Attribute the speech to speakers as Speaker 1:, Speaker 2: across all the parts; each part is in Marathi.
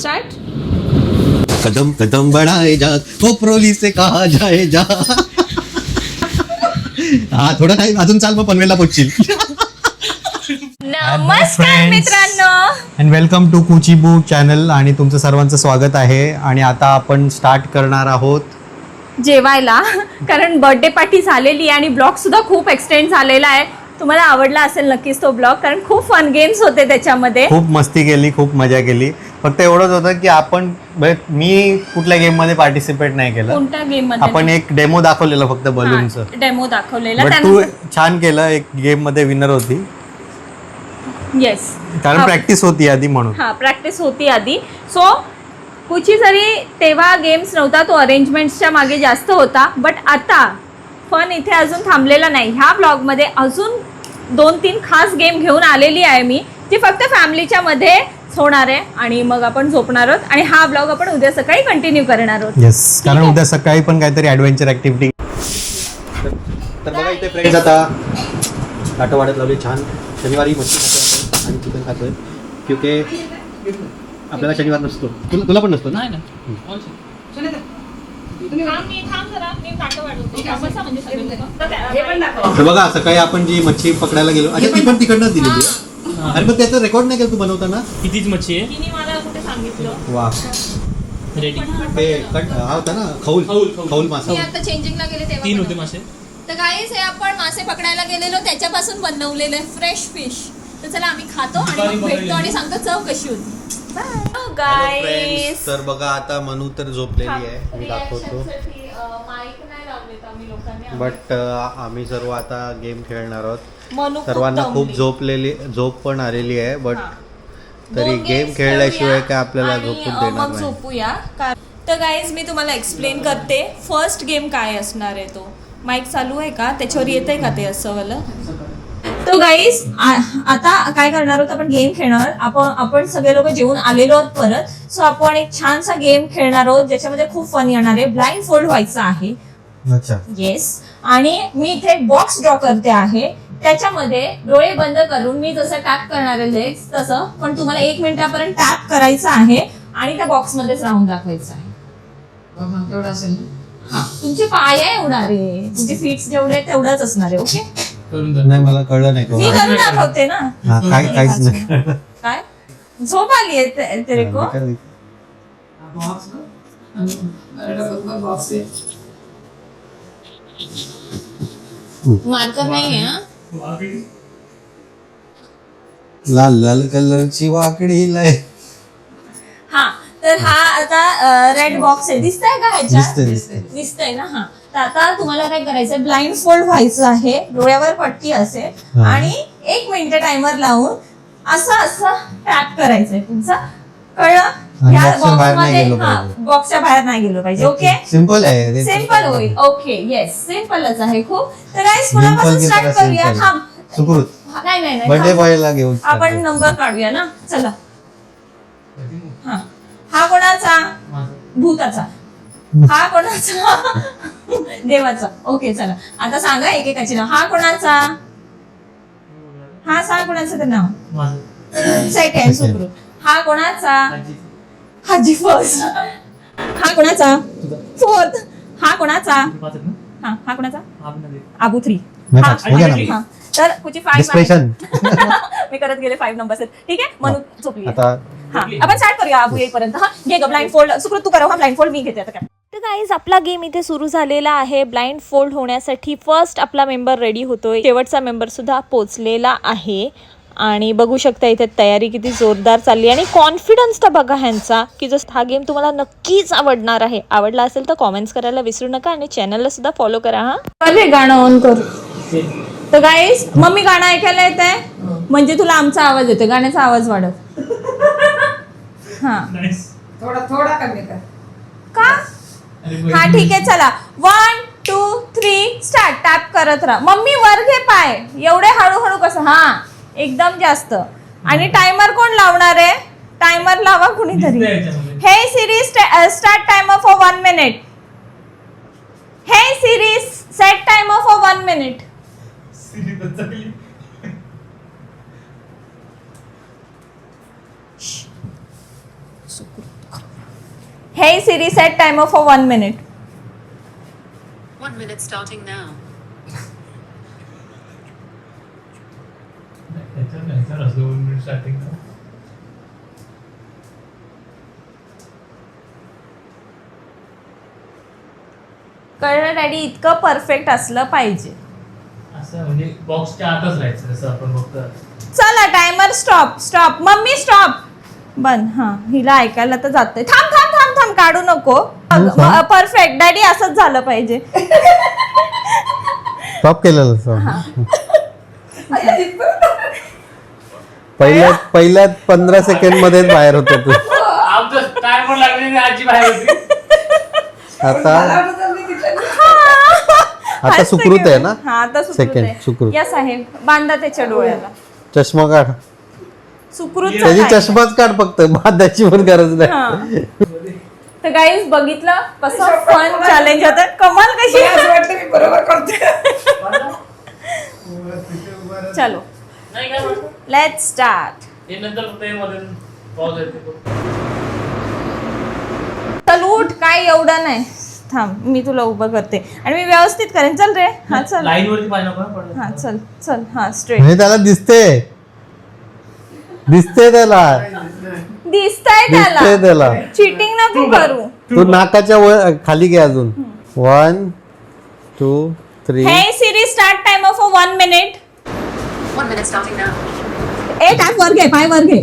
Speaker 1: स्टार्ट.
Speaker 2: कदम कदम बढ़ाए जा वो प्रोली से कहा जाए जा. हा थोडा टाइम अजून चाल मग पनवेलला पोहोचशील.
Speaker 1: नमस्कार मित्रांनो
Speaker 3: अँड वेलकम टू कुचीबू चॅनल. आणि तुमचं सर्वांचं स्वागत आहे. आणि आता आपण स्टार्ट करणार आहोत
Speaker 1: जेवायला, कारण बर्थडे पार्टी झालेली आहे आणि ब्लॉग सुद्धा खूप एक्सटेंड झालेला आहे. तुम्हाला आवडला असेल नक्कीच तो ब्लॉग, कारण खूप फन गेम्स होते त्याच्यामध्ये.
Speaker 3: खूप मस्ती केली, खूप मजा केली. फक्त एवढंच होतं की आपण मी कुठल्या गेम मध्ये पार्टिसिपेट नाही केलं.
Speaker 1: कोणत्या गेम मध्ये?
Speaker 3: आपण एक डेमो दाखवलेलं फक्त बलूनचं.
Speaker 1: डेमो दाखवलेला.
Speaker 3: बट तू छान केलं. एक गेम मध्ये विनर होती.
Speaker 1: येस,
Speaker 3: कारण प्रॅक्टिस होती आधी म्हणून.
Speaker 1: हा प्रॅक्टिस होती आधी. सो कुची जरी तेव्हा गेम्स नव्हता, तो अरेंजमेंट्सच्या मागे जास्त होता. बट आता फन इथे अजून थांबलेला नाही. ह्या ब्लॉगमध्ये अजून 2-3 खास गेम घेऊन आलेली आहे मी, जी फक्त फॅमिलीच्या मध्ये होणार आहे. आणि मग आपण झोपणार आहोत आणि हा ब्लॉग आपण उद्या सकाळी कंटिन्यू करणार आहोत.
Speaker 3: येस, कारण उद्या सकाळी पण काहीतरी ॲडव्हेंचर ॲक्टिव्हिटी.
Speaker 2: तर बघा इथे फ्रेंड्स आता ताटं वाढत लावली छान. शनिवारी मच्छी खातोय आपण आणि चिकन खातोय, क्योंकि आपल्याला शनिवार नसतो. तुला पण नसतो ना. तर बघा सकाळी आपण जी मच्छी पकडायला गेलो, अच्छा ती पण तिकडनंच दिलेली आहे. अरे पण त्याचा रेकॉर्ड नाही केलं तू बनवताना.
Speaker 4: कितीच मच्छी आहे?
Speaker 1: तिने मला कुठे सांगितलं.
Speaker 2: वा,
Speaker 4: रेडी.
Speaker 2: ते कट हा होता ना, खौल मासा.
Speaker 1: मी आता चेंजिंगला गेले तेव्हा
Speaker 4: 3 होते मासे.
Speaker 1: तर गाईस हे आपण मासे पकडायला गेलेलो त्याच्यापासून बनवलेलं फ्रेश फिश. तर चला आम्ही खातो आणि मग भेटतो आणि सांगतो चव कशी होती. गाईस
Speaker 2: तर बघा आता मनू तर झोपलेली आहे, मी दाखवतो.
Speaker 1: माईक नाही लावलेत आम्ही लोकांनी.
Speaker 2: बट आम्ही सर्व आता गेम खेळणार आहोत.
Speaker 1: मनू
Speaker 2: सर्वांना खूप झोप पण आलेली आहे. बट तरी गेम खेळल्याशिवाय काय आपल्याला झोपून देणार
Speaker 1: मग
Speaker 2: नाही.
Speaker 1: झोपूया. तर गाईज मी तुम्हाला एक्सप्लेन करते फर्स्ट गेम काय असणार आहे. तो माईक चालू आहे का, त्याच्यावर येतंय का ते असं वालं. तो गाईज आता काय करणार आहोत, आपण गेम खेळणार. आपण सगळे लोक जेवून आलेलो आहोत परत. सो आपण एक छानसा गेम खेळणार आहोत ज्याच्यामध्ये खूप फन येणार आहे. ब्लाइंड फोल्ड व्हायचं आहे.
Speaker 3: अच्छा.
Speaker 1: येस. आणि मी इथे एक बॉक्स ड्रॉ करते आहे. त्याच्यामध्ये डोळे बंद करून मी जसं टॅप करणार आहे लेग्स तसं, पण तुम्हाला 1 मिनिटापर्यंत टॅप करायचं आहे आणि त्या बॉक्स मध्येच राहून दाखवायचं आहे.
Speaker 5: तेवढं असेल.
Speaker 1: हा, तुमचे पाय होणार आहे, तुमचे फीट जेवढे तेवढंच असणार आहे. ओके,
Speaker 2: नाही मला कळलं नाही.
Speaker 1: मी करून दाखवते ना.
Speaker 2: काहीच नाही.
Speaker 1: काय झोप आली आहे तेरे को. मार्कर नाही आहे.
Speaker 2: लाल लाल कलरची वाकडी लय.
Speaker 1: हा, तर हा आता रेड बॉक्स आहे. दिसतंय का ह्याच्यात? दिसतंय ना. हा, तर आता तुम्हाला काय करायचंय, ब्लाइंड फोल्ड व्हायचं आहे. डोळ्यावर पट्टी असेल आणि 1 मिनिट टायमर लावून असं टॅप करायचंय. तुमचं कळलं? बॉक्सच्या बाहेर नाही गेलो पाहिजे. ओके,
Speaker 2: सिंपल आहे.
Speaker 1: सिंपल होईल. ओके, येस, सिंपलच आहे खूप. तर गाईस पुन्हा स्टार्ट करूया.
Speaker 2: सुकृत
Speaker 1: नाही
Speaker 2: बर्थडे बॉयला घेऊन
Speaker 1: आपण नंबर काढूया ना. चला. हा कोणाचा? भूताचा. हा कोणाचा? देवाचा. ओके, चला आता सांगा एकेकाचे नाव. हा कोणाचा? हा सांग कोणाचं ते नाव. सेकंड सुकृत. हा कोणाचा? हाजी फर्स्ट. हा कोणाचा? फोर्थ. हा कोणाचा? हा कोणाचा? आबू 3. तर कुठे 5 मी करत गेले 5 नंबर्स आहेत. ठीक आहे, म्हणून झोपली. आपण स्टार्ट करूया आबू येईपर्यंत. हा, घे ग ब्लाइंड फोल्ड. सुकृत तू करा. हा ब्लाइंड फोल्ड मी घेते आता. काय तर गाईज आपला गेम इथे सुरू झालेला आहे. ब्लाइंड फोल्ड होण्यासाठी फर्स्ट आपला मेंबर रेडी होतोय. शेवटचा मेंबर सुद्धा पोचलेला आहे. आणि बघू शकता इथे तयारी किती जोरदार चालली. आणि कॉन्फिडन्स तर बघा ह्यांचा, की जस्ट हा गेम तुम्हाला नक्कीच आवडणार आहे. आवडला असेल तर कॉमेंट्स करायला विसरू नका आणि चॅनलला सुद्धा फॉलो करा. हा, अरे गाणं ऑन कर. तर गाईज मम्मी गाणं ऐकायला येत आहे म्हणजे तुला आमचा आवाज येतोय. गाण्याचा आवाज वाढव. हा,
Speaker 5: थोडा कमी कर.
Speaker 1: का? हा ठीक आहे, चला 1 2 3 स्टार्ट. टॅप करत राहा. मम्मी वर घे पाय. एवढे हळूहळू कसं? हा, एकदम जास्त. आणि टायमर कोण लावणार आहे? टायमर लावा कुणीतरी. Hey Siri start timer for 1 minute. Hey Siri set timer for 1 minute. Hey Siri set timer for 1 minute.
Speaker 6: 1 minute starting now.
Speaker 4: Starting
Speaker 1: कळलं डॅडी, इतकं परफेक्ट असलं पाहिजे.
Speaker 4: असं म्हणजे बॉक्सच्या आतच राहायचं जसं आपण बघतो.
Speaker 1: चला टायमर स्टॉप. Mummy stop. बंद. हा, हिला ऐकायला तर जातंय. थांब काढू नको. परफेक्ट डॅडी, असंच झालं पाहिजे.
Speaker 3: स्टॉप केलेलं पहिल्या 15 सेकंड मध्ये बाहेर होतो तू.
Speaker 4: आमचं टायमर लागले आजी बाहेर होती.
Speaker 3: आता सुकृत आहे ना.
Speaker 1: हा, आता
Speaker 3: Second, सुकृत.
Speaker 1: या साहेब, बांधा त्याच्या डोळ्याला.
Speaker 3: चष्मा काढ.
Speaker 1: सुकृत
Speaker 3: त्याची चष्माच काढ फक्त, बांधायची पण गरज नाही.
Speaker 1: तर गाईज बघितलं कसं फन चॅलेंज होतं. कमाल कशी.
Speaker 5: असं वाटतं मी बरोबर करते.
Speaker 1: चलो
Speaker 4: नाही काय म्हणतो?
Speaker 1: Let's start.
Speaker 4: हे नंतर फक्त हे मध्ये पॉज येते.
Speaker 1: चल उठ, काय एवढं नाही. थांब, मी तुला उभं करते आणि मी व्यवस्थित करेन. चल रे. हा चल.
Speaker 4: लाईन वरती पाहिजे नको ना पडलं.
Speaker 1: हा चल. हा स्ट्रेट.
Speaker 3: म्हणजे त्याला दिसते त्याला
Speaker 1: दिसतंय त्याला. चिटिंग नको करू.
Speaker 3: तू नाकाच्या वर खाली घे अजून. 1 2 3.
Speaker 1: हे series start timer for 1 minute.
Speaker 6: 1 minute starting now.
Speaker 1: Time वर घे.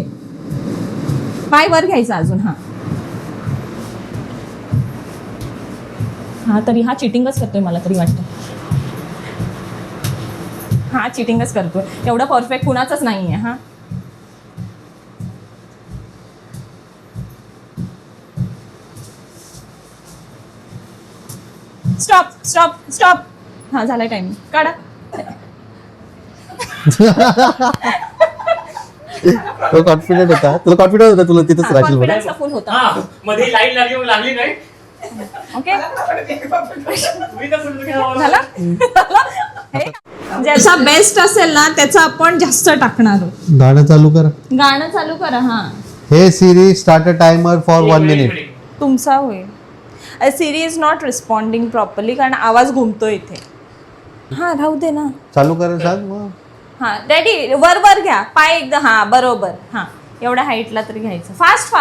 Speaker 1: पाय वर घ्यायचा अजून. हा तरी हा चिटिंगच करतोय, मला तरी वाटतं. हा चिटिंगच करतोय. एवढं परफेक्ट कुणाचंच नाहीये. हा स्टॉप. हा झालाय टाइम. काढा.
Speaker 3: तो कॉन्फिडेंट होता. तुला तिथेच राहशील म्हणून.
Speaker 1: कॉन्फिडन्स फुल होता.
Speaker 4: हा मध्ये लाईन लागली मग लागली नाही.
Speaker 1: ओके
Speaker 4: तुम्ही कसं काय
Speaker 1: झाला. ज्याचा बेस्ट असेल ना त्याचा आपण जास्त टाकणार आहोत.
Speaker 3: गाणं चालू कर.
Speaker 1: गाणं चालू करा. हा,
Speaker 3: hey Siri start a timer for 1 minute.
Speaker 1: तुमचा होईल. Siri is not responding properly कारण आवाज घुमतोय इथे. हा राहू दे ना.
Speaker 3: चालू कर सांग मग.
Speaker 1: हा डॅडी, वर घ्या पाय एकदम. हा बरोबर. हा एवढ्या हाईटला तरी घ्यायचं. फास्ट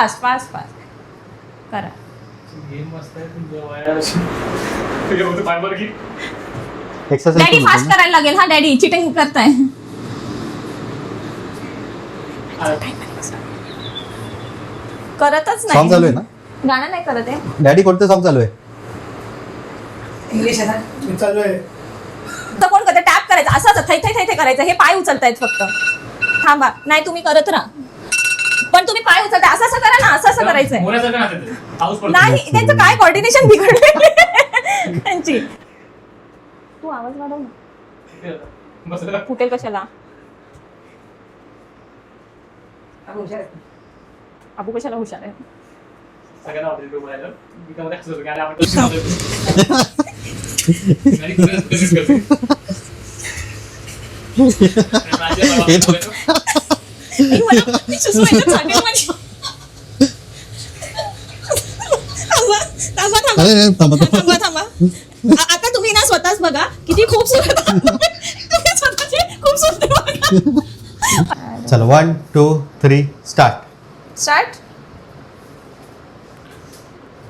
Speaker 1: करा.
Speaker 4: गेम मस्त आहे तुझ्या वयात. पायवर घे.
Speaker 3: एक्सरसाइज
Speaker 1: डॅडी फास्ट करायला लागेल. हा डॅडी चिटिंग करताय. करतच नाही.
Speaker 3: सॉन्ग चालू आहे ना.
Speaker 1: गाणं नाही करत आहे.
Speaker 3: डॅडी कोणतं सॉन्ग चालू आहे.
Speaker 5: इंग्लिश आहे ना.
Speaker 1: तर कोण करते. टॅप करायचं असंच थै करायचं. हे पाय उचलतायत फक्त. थांबा. नाही तुम्ही करत राहा. पण तुम्ही पाय उचलताय. असं करा ना. असं करायचंय.
Speaker 4: मोऱ्यासारखं नाचत आहे. पाऊस पडतो.
Speaker 1: नाही त्यांचं काय कॉर्डिनेशन बिघडले त्यांची. तू आवाज वाढव ना.
Speaker 4: बसला.
Speaker 1: फुटेल कशाला.
Speaker 5: अगं हुशार आहे.
Speaker 1: अबू कशाला हुशार आहे.
Speaker 4: सगळ्यांना आवडते तो बोलायला. मी काय म्हणतो गाणं आवडतं. गाणी करूनच करते.
Speaker 1: मी सुचवायचं सांगेल म्हणजे. थांबा. आता तुम्ही ना स्वतःच बघा किती खूपसूरत. तुम्ही स्वतःची खूपसूरत बघा.
Speaker 3: चल 1 2 3 स्टार्ट.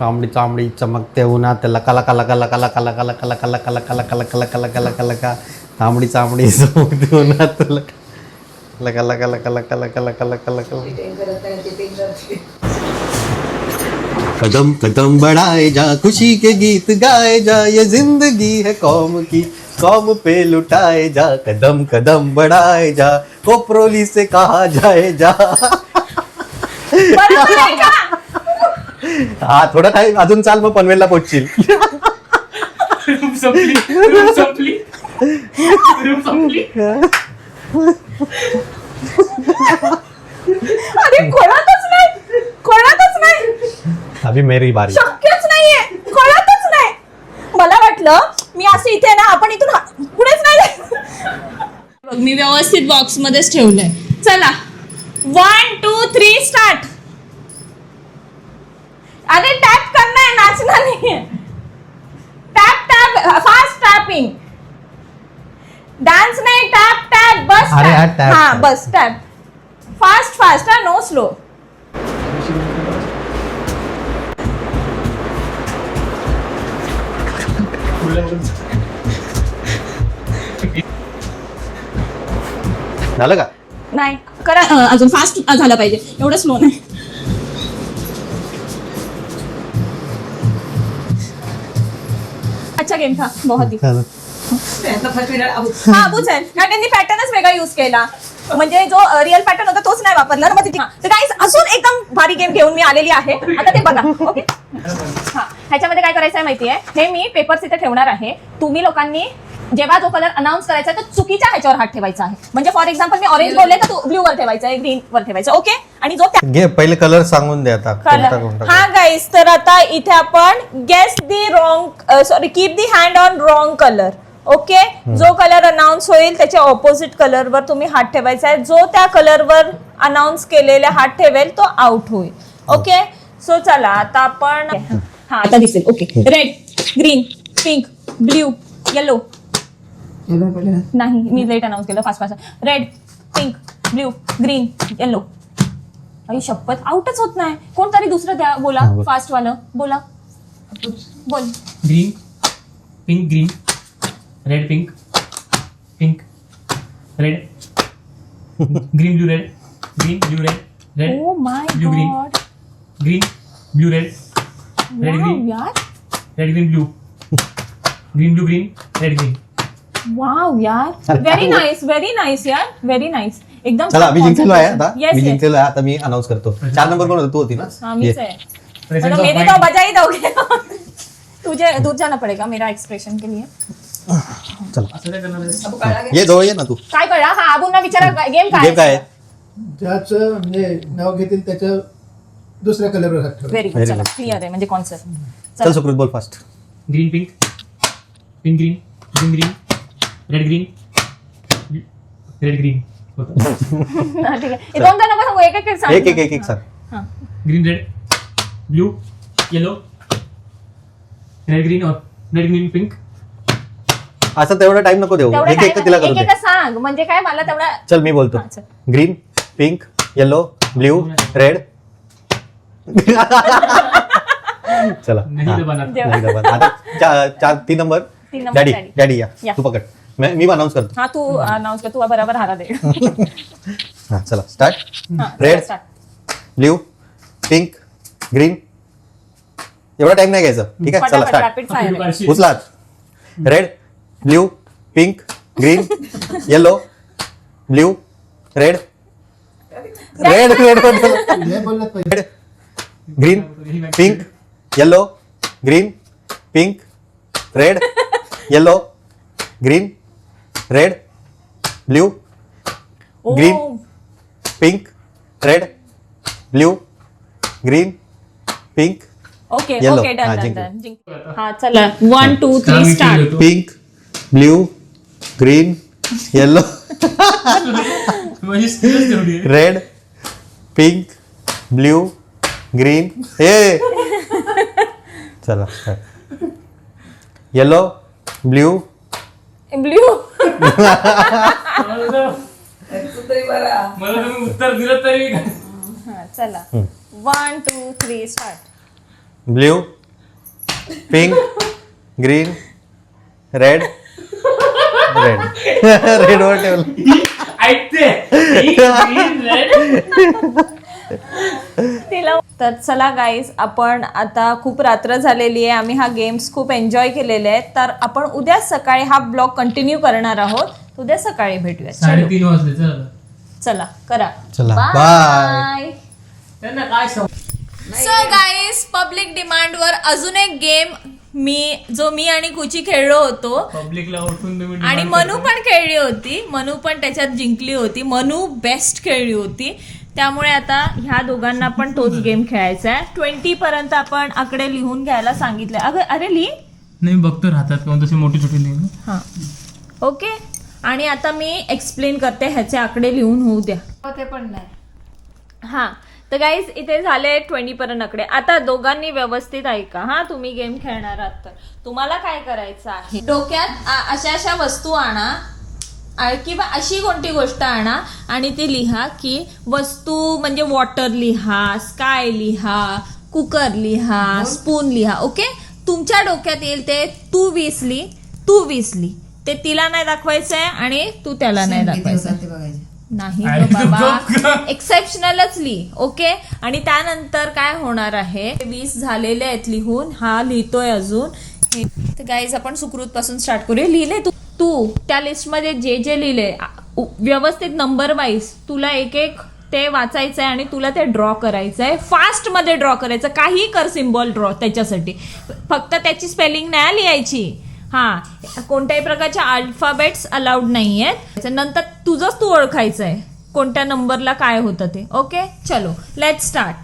Speaker 3: तांबडी चमकते उन्हात लका लका लका लका लका लका लका लका लका लका लका लका लका लका लका लका तांबडी चमकते उन्हात लका लका लका लका लका लका लका लका.
Speaker 5: चिटिंग करत नाही, चिटिंग करते.
Speaker 3: कदम कदम बढ़ाए जा खुशी के गीत गाए जा ये जिंदगी है कौम की कौम पे लुटाए जा कदम कदम बढ़ाए जा कोपरोली से कहा जाए जा.
Speaker 1: बरोबर आहे का?
Speaker 3: हा थोडा टाइम अजून चाल मग पनवेलला पोहोचशील.
Speaker 4: रूम संपली.
Speaker 1: अरे कळतच नाही.
Speaker 3: अभी मेरी बारी.
Speaker 1: शक्यच नाहीये. कळतच नाही. मला वाटलं मी असं इथे ना आपण इथून पुढेच नाही. बघ मी व्यवस्थित बॉक्स मध्येच ठेवलंय. चला 1 2 3 स्टार्ट. नाचना नहीं है. Tap tap fast tapping. Dance नहीं, टैप टैप बस.
Speaker 3: अरे यार, tap,
Speaker 1: हाँ
Speaker 3: tap.
Speaker 1: बस टैप. फास्ट फास्ट हा, नो स्लो.
Speaker 3: झालं का?
Speaker 1: नाही करा अजून फास्ट झालं पाहिजे, एवढं स्लो नाही. अच्छा गेम था, बहुत ही.
Speaker 3: झालं.
Speaker 1: हा अबूच आहे, कारण त्यांनी पॅटर्नच वेगळा युज केला. म्हणजे जो रिअल पॅटर्न होता तोच नाही वापरला ना. मग तर गाईज अजून एकदम भारी गेम घेऊन मी आलेली आहे. आता ते बघा. ओके, हा ह्याच्यामध्ये काय करायचं आहे माहितीये, हे मी पेपर्स इथे ठेवणार आहे. तुम्ही लोकांनी जेव्हा जो कलर अनाऊन्स करायचा आहे तो चुकीच्या ह्याच्यावर हात ठेवायचा आहे. म्हणजे फॉर एक्झाम्पल मी ऑरेंज बोलले तर तू ब्ल्यू वर ठेवायचा आहे, ग्रीन वर ठेवायचं. ओके, आणि जो
Speaker 3: घे पहिले कलर सांगून दे आता
Speaker 1: कलर. हा गाईज, तर आता इथे आपण guess the wrong, sorry keep the hand on wrong colour. Okay, जो कलर अनाऊन्स होईल त्याच्या ऑपोजिट कलरवर तुम्ही हात ठेवायचा आहे. जो त्या कलरवर अनाऊन्स केलेला हात ठेवेल तो आउट होईल. ओके, सो चला आता आपण, हा आता दिसेल. Okay, red, green, pink, blue, yellow. नाही, मी लेट अनाऊन्स केलं, fast fast. Red, pink, blue, green, yellow. आई शपथ, आउटच होत नाही. कोणतरी दुसरं द्या, बोला फास्ट वालं, बोला बोल.
Speaker 4: Green pink green red pink pink red green blue red green blue red red
Speaker 1: oh my
Speaker 4: blue, green.
Speaker 1: God,
Speaker 4: green blue red red green
Speaker 1: यार,
Speaker 4: red green blue green blue green red green.
Speaker 1: Wow यार, व्हेरी नाईस यार, व्हेरी नाईस. एकदम
Speaker 3: चला मी जिंकलेलो आहे आता.
Speaker 1: Yes,
Speaker 3: मी
Speaker 1: yes.
Speaker 3: जिंकलेलो आहे आता. मी अनाऊन्स करतो. 4 नंबर कोण होता? तू होती ना?
Speaker 1: हाँ मीच
Speaker 3: ये.
Speaker 1: है.
Speaker 4: Presence
Speaker 1: मतलब
Speaker 4: of
Speaker 1: मेरी
Speaker 4: mind.
Speaker 1: तो बजा ही दोगे. तुझे दूर जाना पड़ेगा मेरा एक्सप्रेशन के लिए.
Speaker 3: चला
Speaker 4: असं काय करणार आहे?
Speaker 3: ये जवळ ये ना तू.
Speaker 1: काय कळला? हा अबूंना विचारा गेम
Speaker 3: गेम काय आहे?
Speaker 7: ज्याचं म्हणजे नाव घेतील त्याच्या दुसऱ्या कलरवर हात ठेवा.
Speaker 1: Very good.
Speaker 3: Very
Speaker 1: चला
Speaker 3: good.
Speaker 1: क्लिअर आहे म्हणजे कॉन्सेप्ट.
Speaker 3: चल सुकृत बोल fast.
Speaker 4: Green pink pink green green green red green red green
Speaker 1: ठीक आहे. हे दोन नको सांगू, एक एक सांग.
Speaker 3: एक सांग.
Speaker 1: हा.
Speaker 4: Green red blue yellow red green और रेड ग्रीन पिंक.
Speaker 3: असं तेवढा टाइम नको देऊ.
Speaker 1: तेवढं
Speaker 3: एक एक
Speaker 1: काय-
Speaker 3: तिला करू
Speaker 1: एक
Speaker 3: दे.
Speaker 1: एक सांग, म्हणजे काय मला तेवढा.
Speaker 3: चल मी बोलतो.
Speaker 1: हा, चल.
Speaker 3: Green pink yellow blue red. चला
Speaker 4: नहीं
Speaker 3: हा.
Speaker 4: तो बना.
Speaker 3: नाही डबल. आता 3 नंबर.
Speaker 1: तीन नंबर
Speaker 3: डॅडी
Speaker 1: daddy.
Speaker 3: डॅडी या
Speaker 1: या.
Speaker 3: तू पकड. मी अनाऊन्स करतो.
Speaker 1: हा तू अनाउन्स कर, तू बरोबर हारा दे.
Speaker 3: हा चला स्टार्ट.
Speaker 1: हा,
Speaker 3: Red.
Speaker 1: start.
Speaker 3: Blue pink green. एवढा टाइम नाही घ्यायचा. ठीक आहे, चला
Speaker 1: फटाफट
Speaker 3: स्टार्ट.
Speaker 1: Rapid fire.
Speaker 3: उचला. Red blue pink green yellow blue red red red
Speaker 7: हे बोललं पाहिजे.
Speaker 3: Red green pink yellow green pink red yellow green red blue green pink रेड ब्ल्यू ग्रीन पिंक
Speaker 1: ओके
Speaker 3: Yellow.
Speaker 1: ओके,
Speaker 3: हा,
Speaker 1: डन
Speaker 3: जिंकलो.
Speaker 1: Done done. हा चला 1 2 3 start.
Speaker 3: Pink blue green yellow
Speaker 4: माझी स्किलच तेवढी आहे.
Speaker 3: Red pink blue green. हे चला येलो ब्ल्यू
Speaker 1: ब्ल्यू.
Speaker 4: मला तुम्ही उत्तर दिलं तरी
Speaker 1: हा चला 1 2 3 start.
Speaker 3: Blue pink green red red red वर ठेवलं.
Speaker 4: ऐकते ग्रीन रेड.
Speaker 1: तिला तर चला गाईज, आपण आता खूप रात्र झालेली आहे. आम्ही हा गेम्स खूप एन्जॉय केलेले आहेत. तर आपण उद्या सकाळी हा ब्लॉग कंटिन्यू करणार आहोत. उद्या सकाळी भेटूया.
Speaker 4: 3:30 वाजले. चल
Speaker 1: चला करा.
Speaker 3: चला बाय.
Speaker 1: बाय.
Speaker 4: त्यांना काय
Speaker 1: सो गाईज, पब्लिक डिमांडवर अजून एक गेम मी आणि कुची खेळलो होतो
Speaker 4: पब्लिकला उठून तुम्ही
Speaker 1: आणि
Speaker 4: demand
Speaker 1: मनू
Speaker 4: करता.
Speaker 1: पण खेळली होती. मनू पण त्याच्यात जिंकली होती. मनू बेस्ट खेळली होती. त्यामुळे आता ह्या दोघांना पण तोच गेम खेळायचा आहे. 20 पर्यंत आपण आकडे लिहून घ्यायला सांगितले. अरे लिही.
Speaker 4: नाही बघतो राहतात किंवा तसे मोठे छोटे नाही.
Speaker 1: हा ओके. आणि आता मी एक्सप्लेन करते, ह्याचे आकडे लिहून होऊ द्या.
Speaker 5: ते पण नाही.
Speaker 1: हा तर गाईज इथे झाले 20 पर्यंत आकडे. आता दोघांनी व्यवस्थित ऐका हा. तुम्ही गेम खेळणार आहात तर तुम्हाला काय करायचं आहे, डोक्यात अशा वस्तू आणा किंवा अशी कोणती गोष्ट आणा आणि ती लिहा की वस्तू म्हणजे वॉटर लिहा, स्काय लिहा, कुकर लिहा, स्पून लिहा. ओके, तुमच्या डोक्यात येईल ते. तू विसली ते तिला नाही दाखवायचंय आणि तू त्याला नाही दाखवायचं. नाही ग बाबा, एक्सेप्शनलच लिही. ओके, आणि त्यानंतर काय होणार आहे, 20 झालेले आहेत लिहून. हा लिहितोय अजून. तर गाईज आपण सुकृत पासून स्टार्ट करूया. लिहिले तू त्या लिस्ट मध्ये जे लिहिले व्यवस्थित नंबर वाईज तुला एक ते वाचायचंय आणि तुला ते ड्रॉ करायचंय. फास्ट मध्ये ड्रॉ करायचं. काही कर सिम्बॉल ड्रॉ त्याच्यासाठी. फक्त त्याची स्पेलिंग नाही लिहायची. हा, कोणत्याही प्रकारच्या अल्फाबेट्स अलाउड नाही आहेत. नंतर तुझंच तू ओळखायचंय कोणत्या नंबरला काय होतं ते. ओके, चलो लेट स्टार्ट.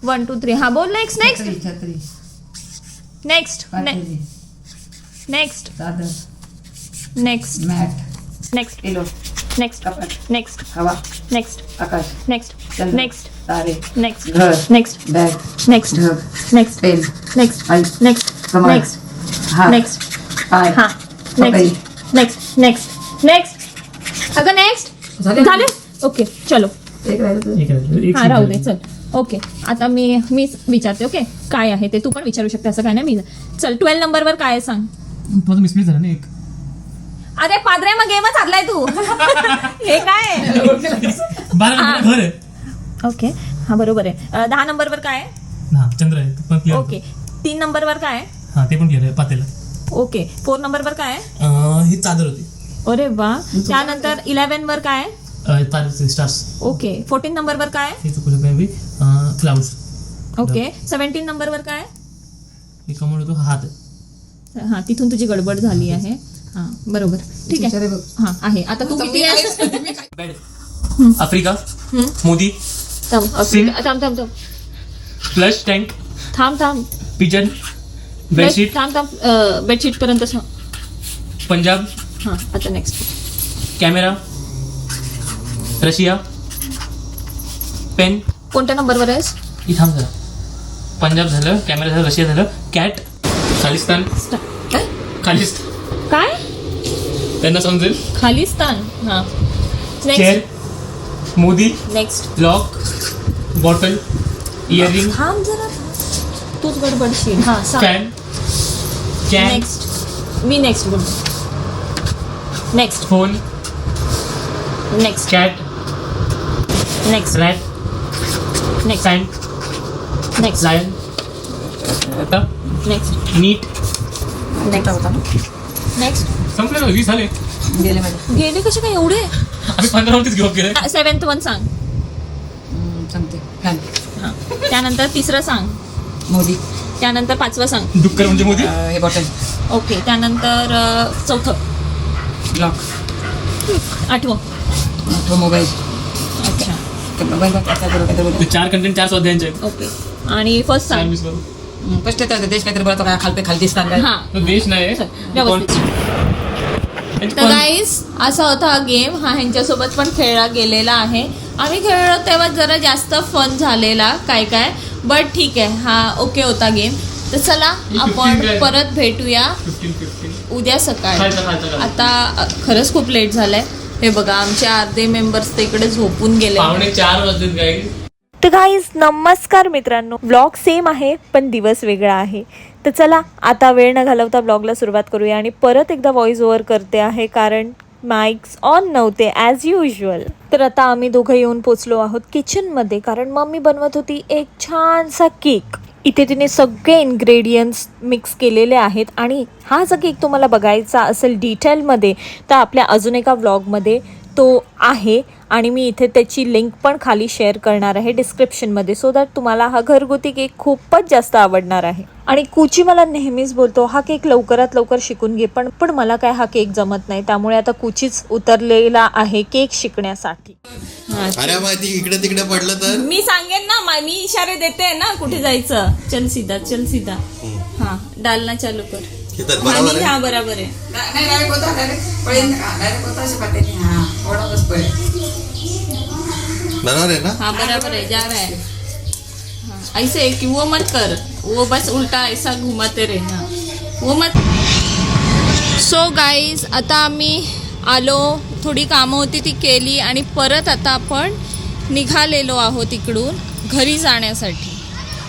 Speaker 1: 1 2 3. हा बोल. नेक्स्ट
Speaker 5: हवा, आकाश, तारे,
Speaker 1: अगं नेक्स्ट झाले. ओके चलो, हा राहू दे. चल ओके, आता मी विचारते. ओके, काय आहे ते तू पण विचारू शकते, असं काय नाही. मी चल 12 नंबरवर काय आहे सांग.
Speaker 4: माझं मिसप्लेस झालं ना एक.
Speaker 1: अरे पादरे, मग गेमच हारलाय तू. हे काय आहे?
Speaker 4: 12 घर आहे.
Speaker 1: ओके, हा बरोबर आहे. 10 नंबरवर काय आहे?
Speaker 4: हा, चंद्र आहे पण क्लिअर.
Speaker 1: ओके, 3 नंबरवर काय आहे?
Speaker 4: हा, ते पण क्लिअर आहे पातेला.
Speaker 1: ओके, 4 नंबरवर काय आहे?
Speaker 4: ही चादर होती.
Speaker 1: अरे वा. त्यानंतर 11 वर काय आहे?
Speaker 4: तारे, स्टार्स.
Speaker 1: ओके, 14 नंबरवर काय आहे?
Speaker 4: हे चुकलं काय मी. क्लाउड्स.
Speaker 1: ओके, 17 नंबरवर काय आहे?
Speaker 4: हे कमळ होतो, हा हात आहे.
Speaker 1: हा, तिथून तुझी गडबड झाली आहे. हा बरोबर, ठीक आहे. हा आहे. आता तू किती आहेस?
Speaker 4: आफ्रिका, मोदी,
Speaker 1: थांब
Speaker 4: flush tank, pigeon, bedsheet,
Speaker 1: bedsheet पर्यंत.
Speaker 4: पंजाब,
Speaker 1: हा, आता नेक्स्ट.
Speaker 4: Camera, Russia, pen.
Speaker 1: कोणत्या नंबरवर आहेस?
Speaker 4: ही थांब झालं. पंजाब झालं, कॅमेरा झालं, रशिया झालं, कॅट, खालिस्तान.
Speaker 1: काय
Speaker 4: त्यांना समजेल.
Speaker 1: खालिस्तान. हा,
Speaker 4: chair, Modi,
Speaker 1: next.
Speaker 4: Lock, bottle, earring,
Speaker 1: थांब जरा, तूच गडबडशील. हा,
Speaker 4: फॅन, कॅन,
Speaker 1: नेक्स्ट. मी नेक्स्ट बोल. Next.
Speaker 4: Phone,
Speaker 1: next.
Speaker 4: Cat,
Speaker 1: next.
Speaker 4: Rat,
Speaker 1: next.
Speaker 4: Sand,
Speaker 1: next.
Speaker 4: Lion,
Speaker 1: next.
Speaker 4: नीट.
Speaker 1: नेक्स्ट.
Speaker 4: संपले ना, 20 झाले.
Speaker 1: गेले कसे काय एवढे?
Speaker 4: आम्ही 15 वरतीच गिव्ह केलं.
Speaker 1: 7th वन सांग.
Speaker 5: सांगते फॅन,
Speaker 1: हा, त्यानंतर 3रं सांग.
Speaker 5: मोदी,
Speaker 1: त्यानंतर 5वं सांग.
Speaker 4: डुक्कर म्हणजे मोदी.
Speaker 5: हे बॉटल,
Speaker 1: ओके, त्यानंतर 4थं.
Speaker 5: लॉक,
Speaker 1: 8वं.
Speaker 5: मोबाईल.
Speaker 1: अच्छा,
Speaker 5: मोबाईल
Speaker 4: ते 4 कंटेंट 4 स्वाध्यायांचे आहेत.
Speaker 1: ओके, आणि फर्स्ट सांग.
Speaker 5: फर्स्ट येतं देश काहीतरी बोलतो काय खालतीस्तान काय.
Speaker 1: हा,
Speaker 4: तो देश नाही.
Speaker 1: व्यवस्थित. तर गाईज असा होता हा गेम. हा ह्यांच्यासोबत पण खेळला गेलेला आहे. आम्ही खेळलो तेव्हा जरा जास्त फन झालेला काय बट ठीक आहे. हा ओके होता गेम. तर चला आपण परत भेटूया
Speaker 4: 15
Speaker 1: उद्या सकाळी.
Speaker 4: खालचा.
Speaker 1: आता खरंच खूप लेट झालंय. हे बघा, आमचे अर्धे मेंबर्स तिकडे झोपून गेले.
Speaker 4: 3:45 वाजलेत गाईज.
Speaker 8: तर गाईज नमस्कार मित्रांनो. ब्लॉग सेम आहे पण दिवस वेगळा आहे. तर चला आता वेळ न घालवता ब्लॉगला सुरुवात करूया. आणि परत एकदा व्हॉइस ओव्हर करते आहे कारण माइक्स ऑन नव्हते ॲज युजल. तर आता आम्ही दोघं येऊन पोचलो आहोत किचनमध्ये कारण मम्मी बनवत होती एक छानसा केक. इथे तिने सगळे इन्ग्रेडियंट्स मिक्स केलेले आहेत. आणि हा जो केक तुम्हाला बघायचा असेल डिटेलमध्ये तर आपल्या अजून एका व्लॉगमध्ये तो आहे. आणि मी इथे त्याची लिंक पण खाली शेअर करणार आहे डिस्क्रिप्शनमध्ये, सो दॅट तुम्हाला हा घरगुती केक खूपच जास्त आवडणार आहे. आणि कुची मला नेहमीच बोलतो हा केक लवकरात लवकर शिकून घे, पण मला काय हा केक जमत नाही. त्यामुळे आता कुचीच उतरलेला आहे केक शिकण्यासाठी.
Speaker 3: अरे माहिती इकडे तिकडे पडलं तर
Speaker 1: मी सांगेन ना, मी इशारे देते ना कुठे जायचं. चल सीधा. हा, डालना चालू कर.
Speaker 3: बरोबर आहे.
Speaker 1: हा बरोबर आहे.
Speaker 5: डायरेक्ट होता डायरेक्ट पळेल डायरेक्ट होता असे पाठवते. हा थोडा बस पळेल.
Speaker 3: बराबर है ना?
Speaker 1: हाँ बराबर है, जा रहा है। हाँ, ऐसे कि वो मत कर, वो बस उल्टा ऐसा घुमाते रहना, वो मत। सो गाईज, आता आम्ही आलो, थोडी कामं होती ती केली आणि परत आता आपण निघालेलो आहोत इकडून घरी जाण्यासाठी.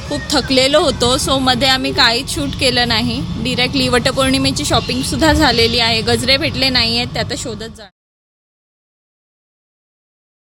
Speaker 1: खूप थकलेलो होतो, सो मध्ये आम्ही काहीच शूट केलं नाही. डिरेक्टली वटपौर्णिमेची शॉपिंगसुद्धा झालेली आहे, गजरे भेटले नाही आहेत, ते आता शोधत जाणार.